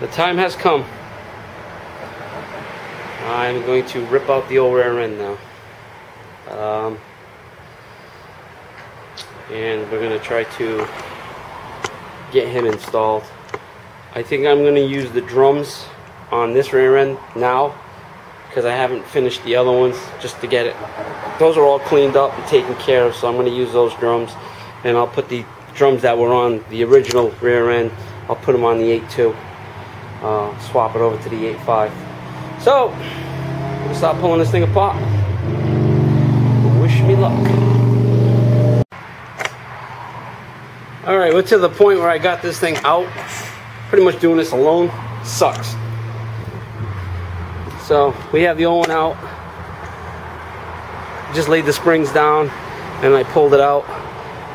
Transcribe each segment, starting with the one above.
The time has come. I'm going to rip out the old rear end now. And we're going to try to get him installed. I think I'm going to use the drums on this rear end now, because I haven't finished the other ones, just to get it. Those are all cleaned up and taken care of, so I'm going to use those drums. And I'll put the drums that were on the original rear end, I'll put them on the 8.2. Swap it over to the 8.5. So, we'll start pulling this thing apart. Wish me luck. Alright, we're to the point where I got this thing out. Pretty much doing this alone sucks. So, we have the old one out. Just laid the springs down and I pulled it out.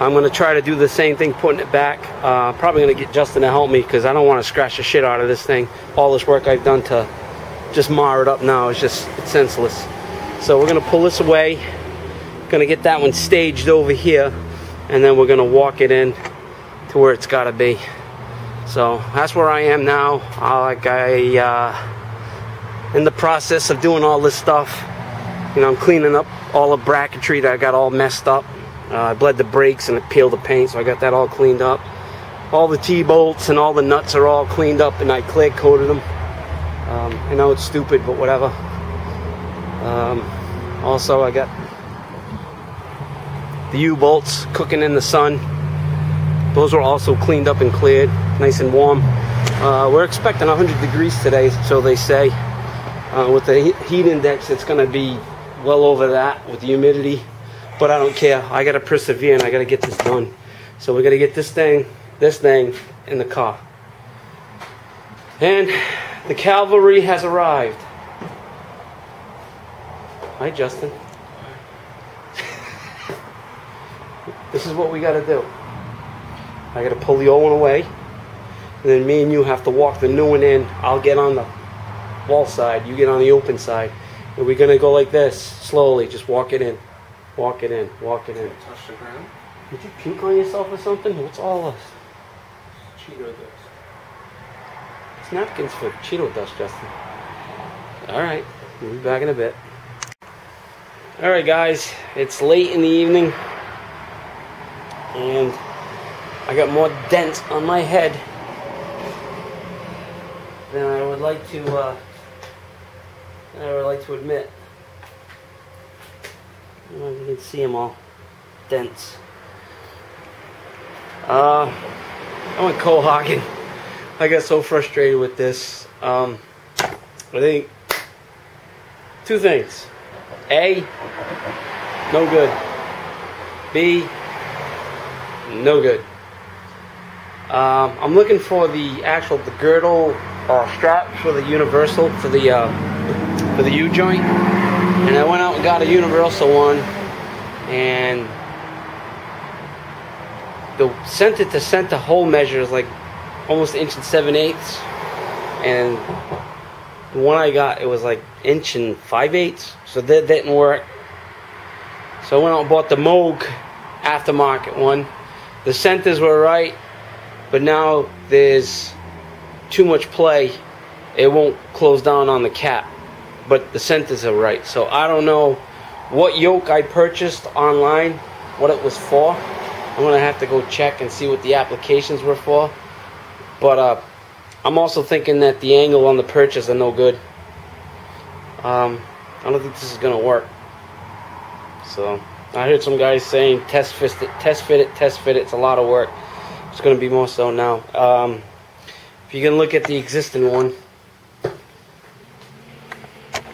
I'm going to try to do the same thing, putting it back. Probably going to get Justin to help me, because I don't want to scratch the shit out of this thing. All this work I've done to just mar it up now is just, it's senseless. So we're going to pull this away. Going to get that one staged over here, and then we're going to walk it in to where it's got to be. So that's where I am now. In the process of doing all this stuff. You know, I'm cleaning up all the bracketry that I got all messed up. I bled the brakes and peeled the paint, so I got that all cleaned up. All the T-bolts and all the nuts are all cleaned up, and I clear coated them. I know it's stupid, but whatever. Also, I got the U-bolts cooking in the sun. Those are also cleaned up and cleared, nice and warm. We're expecting 100 degrees today, so they say. With the heat index, it's going to be well over that with the humidity. But I don't care. I got to persevere, and I got to get this done. So we got to get this thing in the car. And the cavalry has arrived. Hi, Justin. This is what we got to do. I got to pull the old one away, and then me and you have to walk the new one in. I'll get on the wall side. You get on the open side. And we're going to go like this, slowly. Just walk it in. Walk it in, walk it in. Touch the ground. Did you puke on yourself or something? What's all this? Cheeto dust. It's napkins for Cheeto dust, Justin. Alright, we'll be back in a bit. Alright guys, it's late in the evening. And I got more dents on my head than I would like to admit. I don't know if you can see them all. Dents. I went cold hogging. I got so frustrated with this. I think two things. A, no good. B, no good. I'm looking for the girdle strap for the universal, for the U-joint. And I went out and got a universal one, and the center to center hole measure is like almost 1 7/8 inches, and the one I got, it was like 1 5/8 inches, so that didn't work. So I went out and bought the Moog aftermarket one. The centers were right, but now there's too much play. It won't close down on the cap. But the centers are right. So I don't know what yoke I purchased online, what it was for. I'm going to have to go check and see what the applications were for. But I'm also thinking that the angle on the purchase are no good. I don't think this is going to work. So I heard some guys saying test fit it. It's a lot of work. It's going to be more so now. If you can look at the existing one,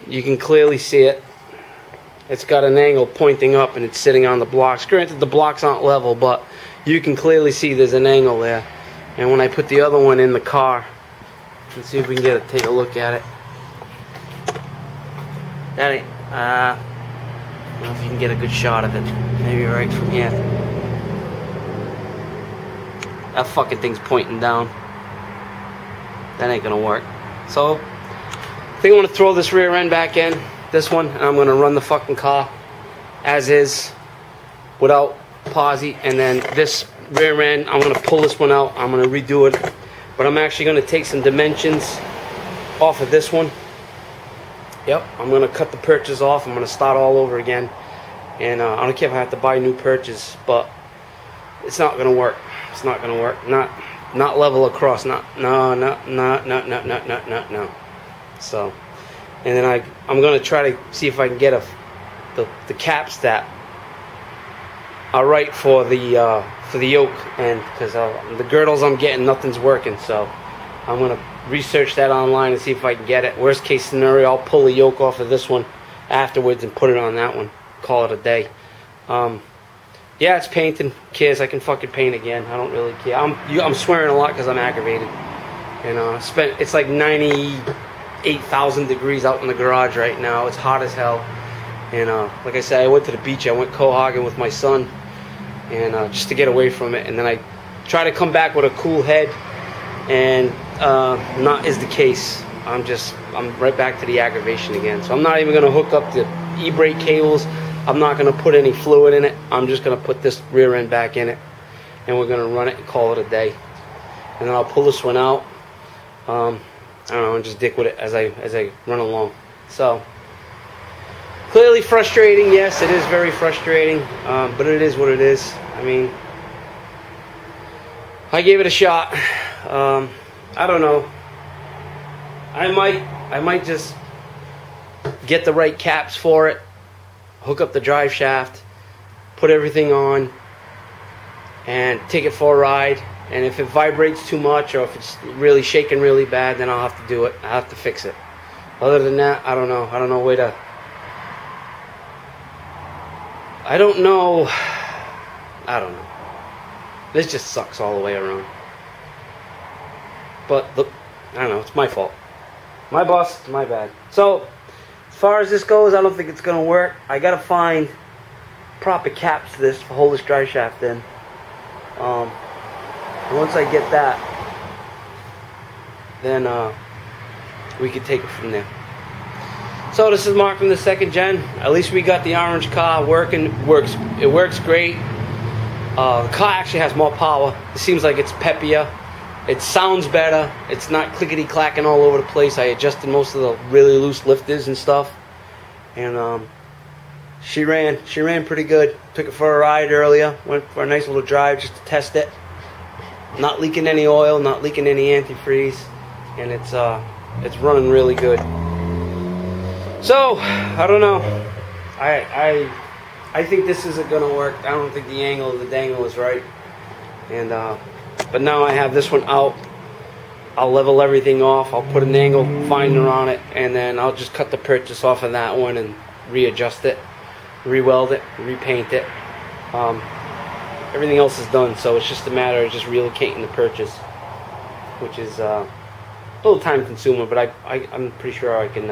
you can clearly see it. It's got an angle pointing up, and it's sitting on the blocks. Granted, the blocks aren't level, but you can clearly see there's an angle there. And when I put the other one in the car, let's see if we can take a look at it. That ain't, I don't know if you can get a good shot of it. Maybe right from here. That fucking thing's pointing down. That ain't gonna work. So I think I'm going to throw this rear end back in, this one, and I'm going to run the fucking car as is without posi. And then this rear end, I'm going to pull this one out. I'm going to redo it. But I'm actually going to take some dimensions off of this one. Yep, I'm going to cut the perches off. I'm going to start all over again. And I don't care if I have to buy new perches, but it's not going to work. It's not going to work. Not level across. No. So, and then I'm going to try to see if I can get the caps that are right for the yoke, and because the girdles I'm getting, nothing's working. So I'm going to research that online and see if I can get it. Worst case scenario, I'll pull the yoke off of this one afterwards and put it on that one. Call it a day. Yeah, it's painting. Kids, I can fucking paint again. I don't really care. I'm swearing a lot because I'm aggravated. It's like 98,000 degrees out in the garage right now. It's hot as hell. And like I said, I went to the beach. I went cohogging with my son, and just to get away from it. And then I try to come back with a cool head, and not is the case. I'm right back to the aggravation again. So I'm not even going to hook up the e-brake cables. I'm not going to put any fluid in it. I'm just going to put this rear end back in it, and we're going to run it and call it a day. And then I'll pull this one out. I don't know, and just dick with it as I run along. So clearly frustrating. Yes, it is very frustrating, but it is what it is. I mean, I gave it a shot. I don't know. I might just get the right caps for it, hook up the drive shaft, put everything on, and take it for a ride. And if it vibrates too much, or if it's really shaking really bad, then I'll have to do it. I have to fix it. Other than that, I don't know. I don't know where to. I don't know. I don't know. This just sucks all the way around. But look, I don't know. It's my fault. My boss. It's my bad. So, as far as this goes, I don't think it's gonna work. I gotta find proper caps to this to hold this drive shaft in. Once I get that, then we can take it from there. So this is Mark from the second gen. At least we got the orange car working. It works great. The car actually has more power. It seems like it's peppier. It sounds better. It's not clickety clacking all over the place. I adjusted most of the really loose lifters and stuff, and she ran pretty good. Took it for a ride earlier. Went for a nice little drive just to test it. Not leaking any oil, not leaking any antifreeze, and it's running really good. So I don't know. I think this isn't gonna work. I don't think the angle of the dangle is right, and but now I have this one out. I'll level everything off. I'll put an angle finder on it, and then I'll just cut the purchase off of that one and readjust it, re-weld it, repaint it. Everything else is done, so it's just a matter of just relocating the purchase, which is a little time consuming, but I'm pretty sure I can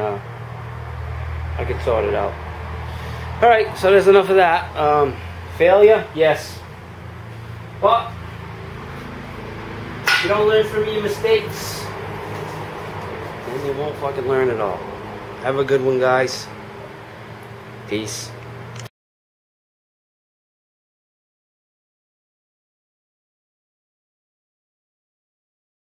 sort it out. All right, so there's enough of that. Failure, yes, but if you don't learn from your mistakes, then you won't fucking learn at all. Have a good one, guys. Peace.